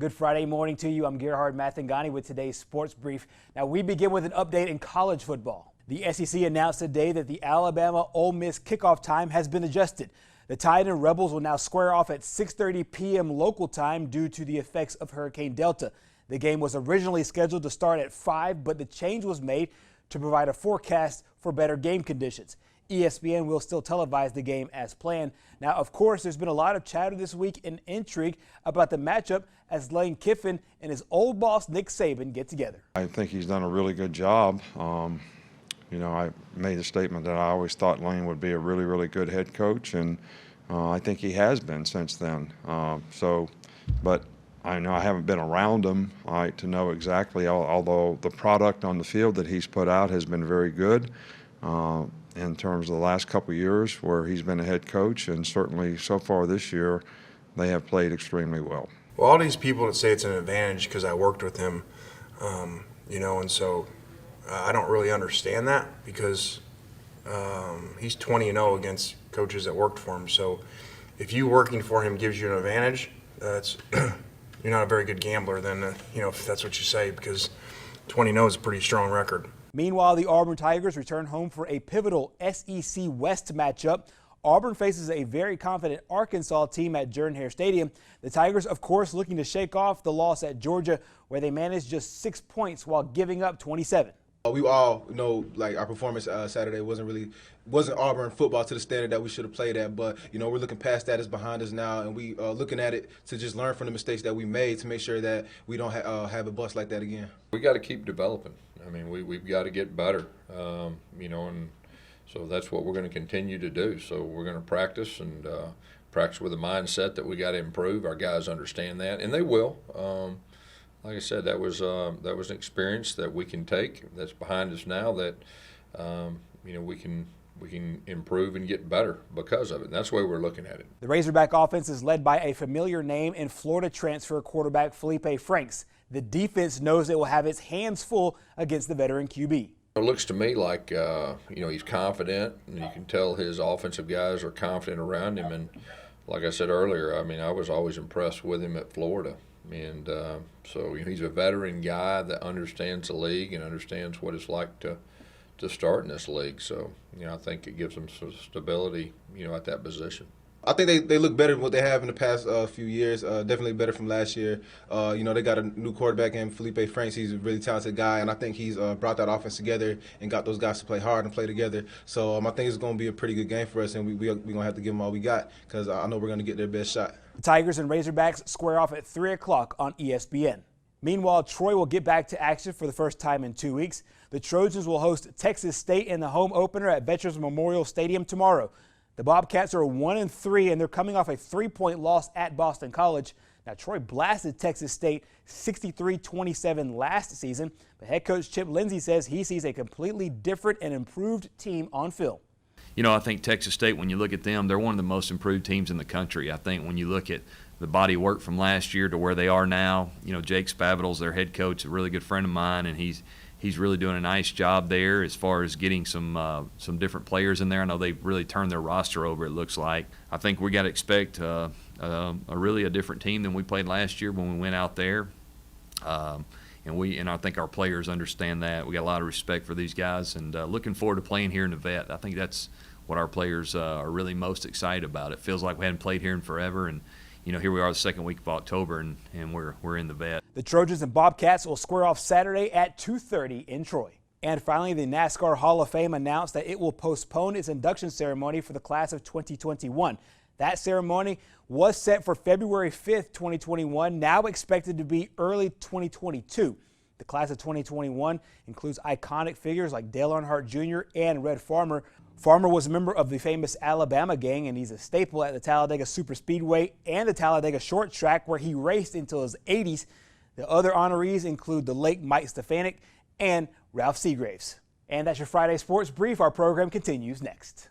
Good Friday morning to you. I'm Gerhard Mathangani with today's sports brief. Now we begin with an update in college football. The SEC announced today that the Alabama-Ole Miss kickoff time has been adjusted. The Tide and Rebels will now square off at 6:30 p.m. local time due to the effects of Hurricane Delta. The game was originally scheduled to start at 5, but the change was made to provide a forecast for better game conditions. ESPN will still televise the game as planned. Now, of course, there's been a lot of chatter this week and intrigue about the matchup as Lane Kiffin and his old boss Nick Saban get together. I think he's done a really good job. I made a statement that I always thought Lane would be a really, really good head coach, and I think he has been since then. But I know I haven't been around him to know exactly, although the product on the field that he's put out has been very good. In terms of the last couple of years where he's been a head coach, and certainly so far this year, they have played extremely well. Well, all these people that say it's an advantage because I worked with him, and so I don't really understand that because he's 20-0 against coaches that worked for him. So if you working for him gives you an advantage, that's you're not a very good gambler then, if that's what you say, because 20-0 is a pretty strong record. Meanwhile, the Auburn Tigers return home for a pivotal SEC West matchup. Auburn faces a very confident Arkansas team at Jordan-Hare Stadium. The Tigers, of course, looking to shake off the loss at Georgia, where they managed just 6 points while giving up 27. We all know, our performance Saturday wasn't Auburn football to the standard that we should have played at. But we're looking past that; it's behind us now, and we looking at it to just learn from the mistakes that we made to make sure that we don't have a bust like that again. We got to keep developing. I mean, we've got to get better, and so that's what we're going to continue to do. So we're going to practice and practice with a mindset that we got to improve. Our guys understand that, and they will. Like I said, that was an experience that we can take. That's behind us now. That we can improve and get better because of it. And that's the way we're looking at it. The Razorback offense is led by a familiar name in Florida transfer quarterback Felipe Franks. The defense knows it will have its hands full against the veteran QB. It looks to me like he's confident, and you can tell his offensive guys are confident around him. And like I said earlier, I was always impressed with him at Florida. And so he's a veteran guy that understands the league and understands what it's like to start in this league. So I think it gives them some stability at that position. I think they look better than what they have in the past few years. Definitely better from last year. They got a new quarterback in Felipe Franks. He's a really talented guy, and I think he's brought that offense together and got those guys to play hard and play together. So I think it's going to be a pretty good game for us, and we're going to have to give them all we got because I know we're going to get their best shot. The Tigers and Razorbacks square off at 3 o'clock on ESPN. Meanwhile, Troy will get back to action for the first time in 2 weeks. The Trojans will host Texas State in the home opener at Veterans Memorial Stadium tomorrow. The Bobcats are 1-3, and they're coming off a 3-point loss at Boston College. Now, Troy blasted Texas State 63-27 last season, but head coach Chip Lindsey says he sees a completely different and improved team on film. I think Texas State, when you look at them, they're one of the most improved teams in the country. I think when you look at the body of work from last year to where they are now, Jake Spavital's their head coach, a really good friend of mine, and he's really doing a nice job there as far as getting some different players in there. I know they've really turned their roster over, it looks like. I think we got to expect a really a different team than we played last year when we went out there. And I think our players understand that. We got a lot of respect for these guys, and looking forward to playing here in the Vet. I think that's what our players are really most excited about. It feels like we hadn't played here in forever, and here we are the second week of October, and we're in the Vet. The Trojans and Bobcats will square off Saturday at 2:30 in Troy. And finally, the NASCAR Hall of Fame announced that it will postpone its induction ceremony for the class of 2021. That ceremony was set for February 5th, 2021, now expected to be early 2022. The class of 2021 includes iconic figures like Dale Earnhardt Jr. and Red Farmer. Farmer was a member of the famous Alabama gang, and he's a staple at the Talladega Superspeedway and the Talladega Short Track, where he raced until his 80s. The other honorees include the late Mike Stefanik and Ralph Seagraves. And that's your Friday Sports Brief. Our program continues next.